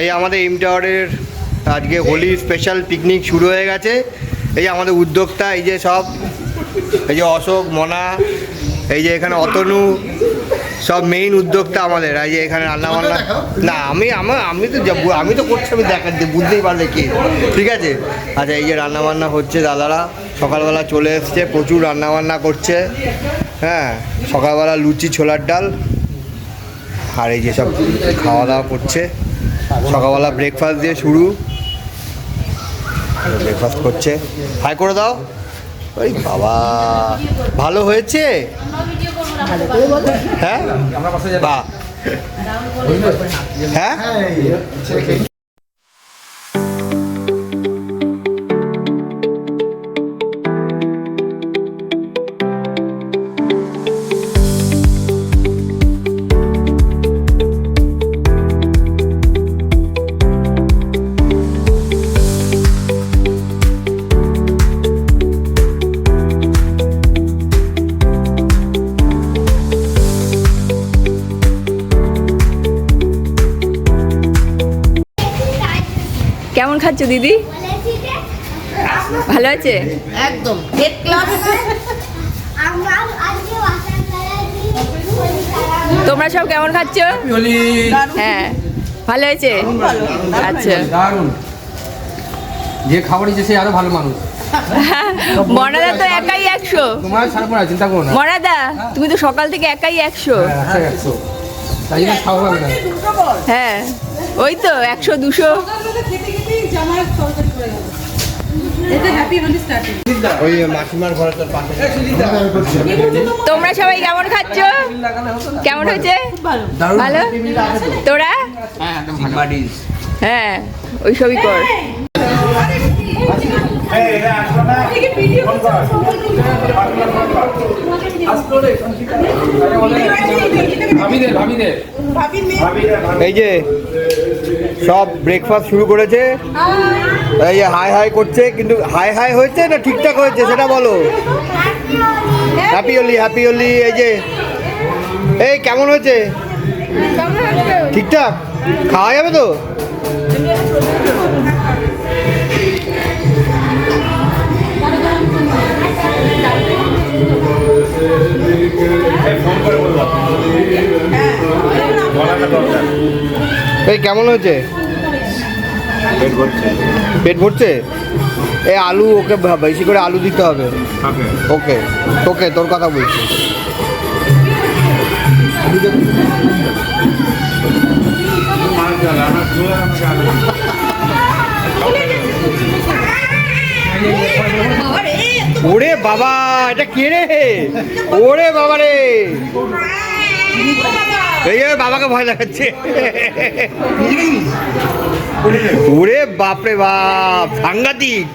এই আমাদের এম টাওয়ারের আজকে হোলি স্পেশাল পিকনিক শুরু হয়ে গেছে। এই যে আমাদের উদ্যোক্তা, এই যে সব, এই যে অশোক, মনা, এই যে এখানে অতনু, সব মেইন উদ্যোক্তা আমাদের। এই যে এখানে রান্নাবান্না, না আমি তো করছি, আমি বুঝতেই পারলে কি, ঠিক আছে। আচ্ছা, এই যে রান্নাবান্না হচ্ছে, দাদারা সকালবেলা চলে এসছে, প্রচুর রান্নাবান্না করছে। হ্যাঁ, সকালবেলা লুচি, ছোলার ডাল, আর এই যে সব খাওয়া দাওয়া করছে। সকালবেলা ব্রেকফাস্ট দিয়ে শুরু, ব্রেকফাস্ট করছে। হাই করে দাও। ওই বাবা, ভালো হয়েছে? হ্যাঁ, বাহ, হ্যাঁ। কেমন খাচ্ছ দিদি? ভালো আছে একদম। তোমরা সব কেমন খাচ্ছ? হ্যাঁ, ভালো হয়েছে। আচ্ছা, দারুণ। যে খাবার দিচ্ছে সে আরো ভালো মানুষ। মনাদা তো একাই 100। তোমার সারা চিন্তা করো না। মনাদা, তুমি তো সকাল থেকে একাই 100। তাই জন্য খাওয়া হবে না। হ্যাঁ, ওই তো 100 200। তোমরা সবাই কেমন খাচ্ছ? কেমন হয়েছে? ভালো। তোরা? হ্যাঁ, ওই সবই কর। এই যে সব ব্রেকফাস্ট শুরু করেছে। এই যে হাই হাই করছে, কিন্তু হাই হাই হয়েছে না ঠিকঠাক হয়েছে সেটা বলো। Happy Holi, happy Holi. এই যে, এই কেমন হয়েছে? ঠিকঠাক খাওয়া যাবে তো? এই কেমন হয়েছে? পেট ভরছে। এই আলু, ওকে বেশি করে আলু দিতে হবে। ওকে, তোকে তোর কথা বলছি। ওরে বাবা, এটা কে রে? ওরে বাবা রে, এই বাবাকে ভয় দেখাচ্ছে। ওরে বাপরে বাপ, সাংঘাতিক।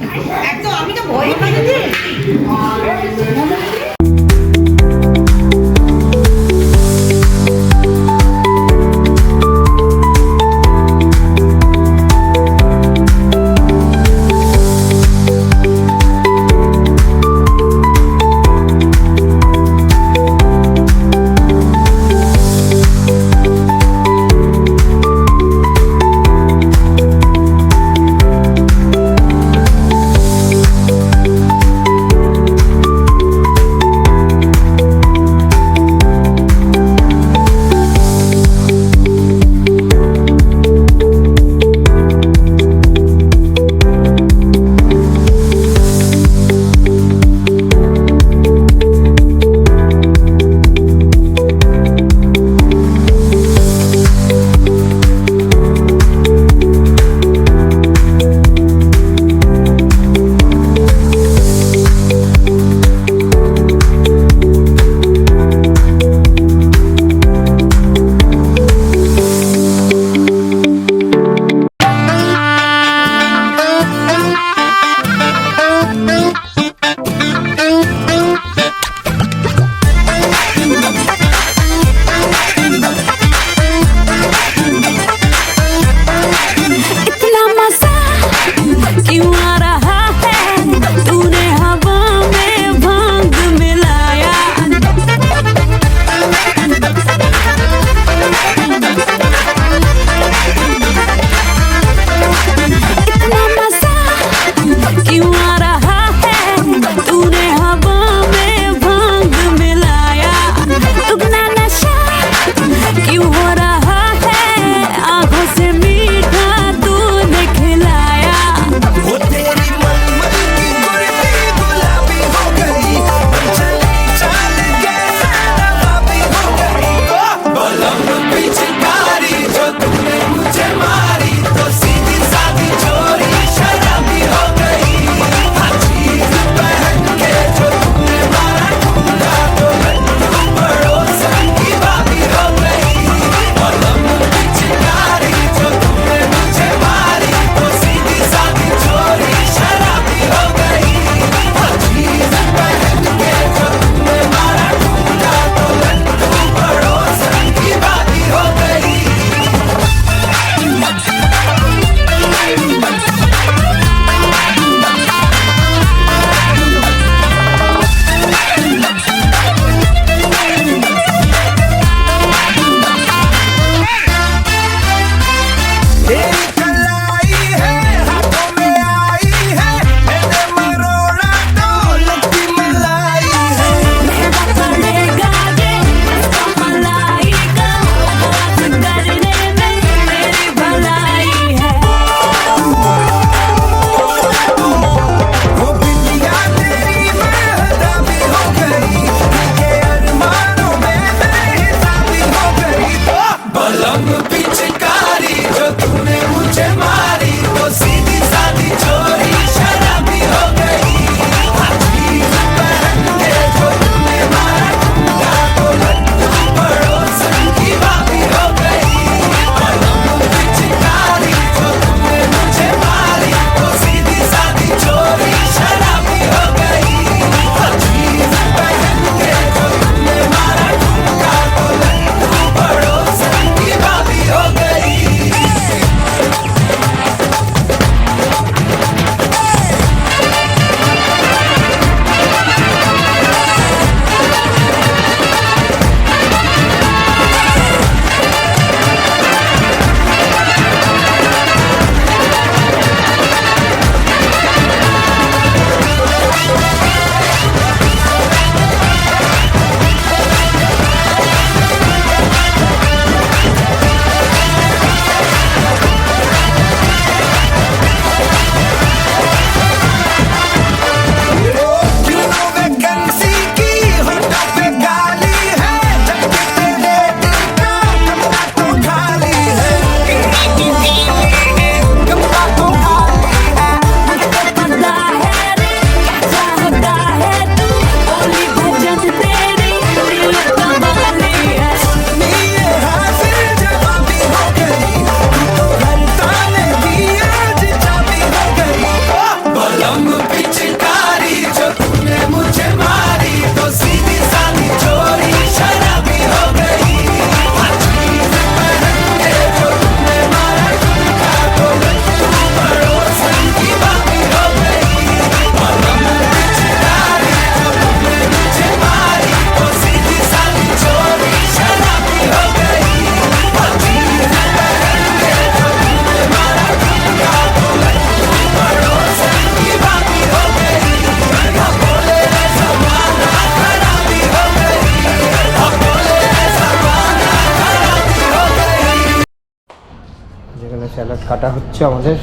স্যালাড কাটা হচ্ছে আমাদের।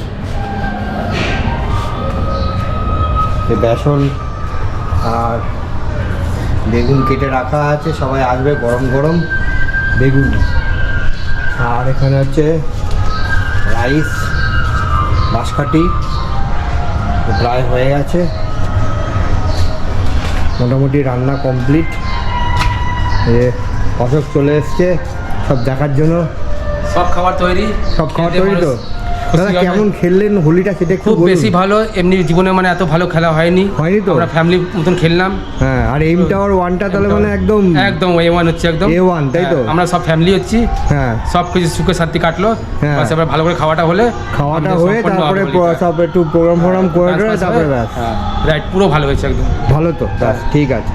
বেসন আর বেগুন কেটে রাখা আছে, সবাই আসবে গরম গরম বেগুন। আর এখানে হচ্ছে রাইস বাঁশকাঠি প্রায় হয়ে গেছে, মোটামুটি রান্না কমপ্লিট। অশোক চলে এসছে সব দেখার জন্য। সব খাবার তৈরি তো দাদা কেমন খেললেন হোলিটা সেটা একটু খুব বেশি ভালো, এমনি জীবনে মানে এত ভালো খেলা হয়নি তো আমরা ফ্যামিলি মতন খেললাম। হ্যাঁ, আর এম টাওয়ার 1টা তাহলে মানে একদম A1 হচ্ছে একদম A1 তাই তো? আমরা সব ফ্যামিলি হচ্ছি, হ্যাঁ সব কিছু সুখে শান্তি কাটলো। হ্যাঁ। বাস এবার ভালো করে খাওয়াটা হয়ে তারপরে সব একটু প্রোগ্রাম করে তারপরে ব্যাস রাইট, পুরো ভালো হয়েছে একদম ভালো তো ব্যাস ঠিক আছে।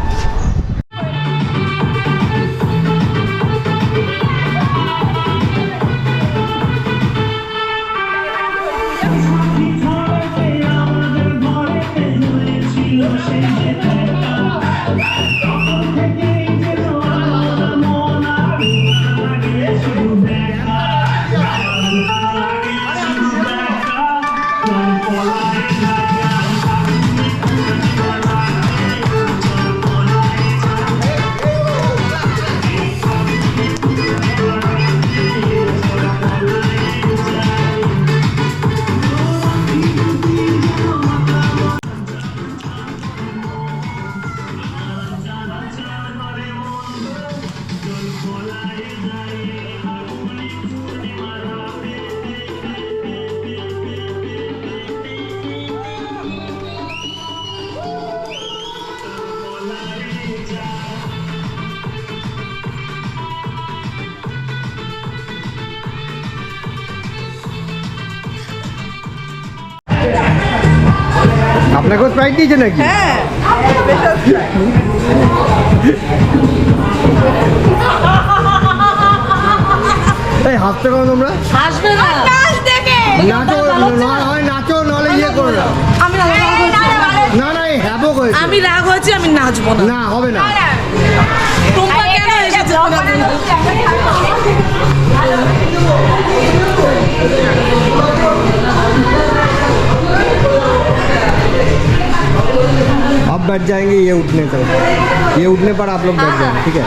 আপনাকেও স্প্রাইট দিয়েছে নাকি? হ্যাঁ, এই হাসতে পারো তোমরা? হাসবে না। নাচো, হয় নাচো নাহলে ইয়ে করো না। আমি রাগ হয়েছি। না না এই হ্যাবক হয়েছে। আমি রাগ হয়েছি, আমি নাচবো না। না হবে না। তোমরা কেন এসেছো? अब बैठ जाएंगे ये उठने तक, ये उठने पर आप लोग बैठ जाएंगे, ठीक है?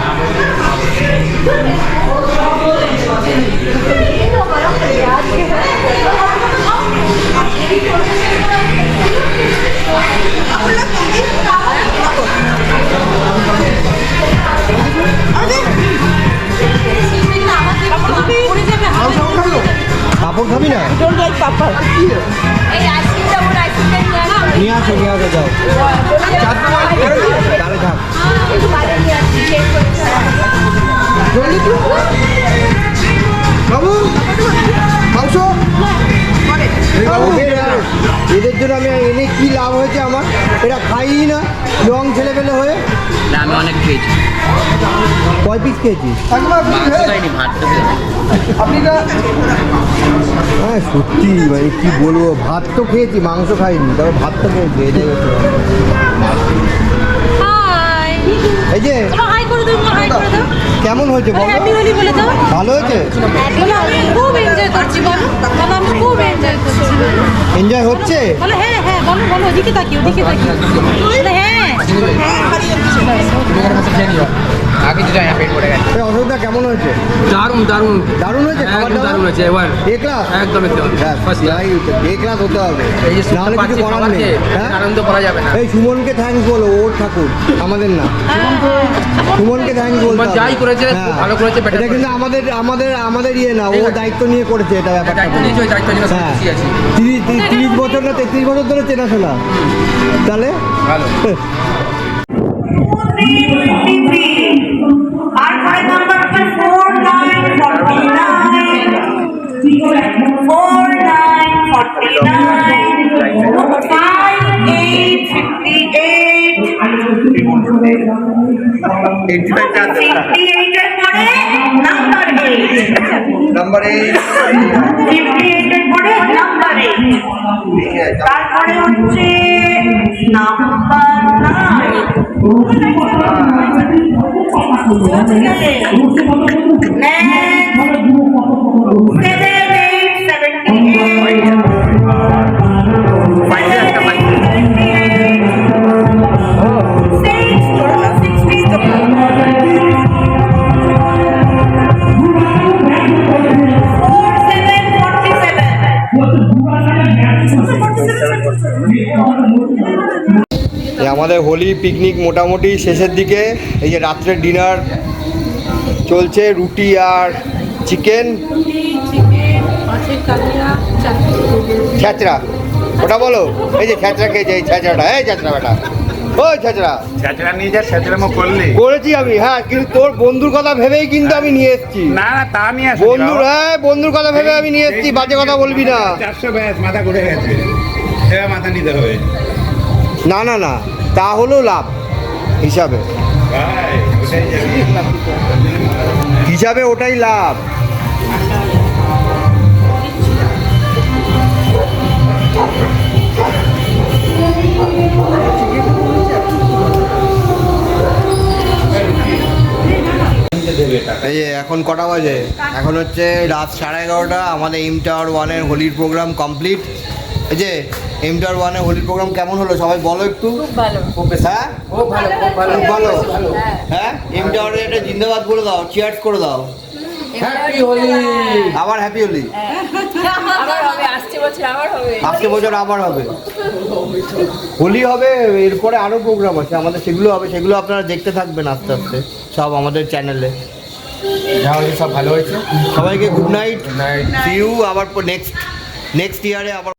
পাপড় খাবি না? নিয়ে আসো যাও তাহলে থাক। বাবু মাংস এদের জন্য আমি এনে কি লাভ হয়েছে আমার? এটা খাই না রং ছেলে পেলে হয়ে। আমি অনেক খেয়েছি, কয় পিস খেয়েছি? হ্যাঁ সত্যি মানে কি বলবো, ভাত তো খেয়েছি মাংস খাইনি, তবে ভাত তো খেয়েছি। এই যে কেমন হয়েছে বলো? ভালো হয়েছে? খুব এনজয় করছি, বলো আমি খুব এনজয় করছি। এনজয় হচ্ছে? বলো হ্যাঁ হ্যাঁ, বলো ওদিকে তাকিয়ে হ্যাঁ। আগে যেটা পেট পড়ে গেছে। এই অশোকদা কেমন হয়েছে? দারুণ দারুণ দারুণ হয়েছে, খাবার একদম দারুণ হয়েছে এবার এ ক্লাস একদম একদম First class। এ ক্লাস হতে হবে, এই যে সুখটা নাহলে কিছু পাচ্ছি করার খাবার নেই। খেয়ে, হ্যাঁ আনন্দ করা যাবে না। এই সুমনকে থ্যাঙ্কস বলো, ওর ঠাকুর আমাদের না। সুমনকে থ্যাঙ্কস বলতে সুমন হবে। যাই করেছে, হ্যাঁ। ভালো করেছে, better এটা কিন্তু আমাদের ইয়ে না, ও দায়িত্ব নিয়ে করেছে এটা ব্যাপারটা। দায়িত্ব নিয়েছে, ওই দায়িত্ব নিয়ে হ্যাঁ খুশি আছি। 30 বছর না 33 বছর ধরে চেনাশোনা, তাহলে ভালো। Our card number is 4949. 4949. 5858. 58 এর পরে নাম্বার 8. নাম্বার 8 58 এর পরে নাম্বার 8. তারপরে হচ্ছে নাম্বার 9. Next, 7878. আমাদের হোলি পিকনিক মোটামুটি শেষের দিকে। এই যে রাত্রের ডিনার চলছে, রুটি আর চিকেন, ছ্যাঁচড়া। ওটা বলো, এই যে ছ্যাঁচড়া খেয়েছে, এই ছ্যাঁচড়াটা, এই ছ্যাঁচড়া বেটা, ওই ছ্যাঁচড়া ছেঁচড়া নিয়ে যা ছেঁচড়ামো করলি। করেছি আমি, হ্যাঁ, কিন্তু তোর বন্ধুর কথা ভেবেই কিন্তু আমি নিয়ে এসেছি। না না তা নিয়ে আসি বন্ধুর, হ্যাঁ, বন্ধুর কথা ভেবে আমি নিয়ে এসেছি, বাজে কথা বলবি না। 400 ব্যাস মাথা ঘুরে গেছে, এবার মাথা নিতে হবে না না না, তা হলো লাভ হিসাবে, ভাই, ওটাই যাবি। হিসাবে ওটাই লাভ। এই যে এখন কটা বাজে? এখন হচ্ছে রাত 11:30। আমাদের এম টাওয়ার 1-এর হোলির প্রোগ্রাম কমপ্লিট। এই যে এম টাওয়ার 1-এর হোলির প্রোগ্রাম কেমন হলো সবাই বলো একটু। খুব ভালো। হ্যাঁ, খুব ভালো, খুব ভালো। খুব ভালো। হ্যাঁ। হ্যাঁ, এম টাওয়ারে একটা জিন্দাবাদ করে দাও, চিয়ার্স করে দাও। হ্যাপি হোলি। আবার হ্যাপি হোলি। আবার হবে, আসছে বছর আবার হবে। আজকে বছর আবার হবে, হোলি হবে, এরপরে আরও প্রোগ্রাম আছে আমাদের, সেগুলো হবে, সেগুলো আপনারা দেখতে থাকবেন আস্তে আস্তে সব আমাদের চ্যানেলে। যা হয়েছে সব ভালো হয়েছে। সবাইকে good night, night. See you. আবার নেক্সট ইয়ারে আবার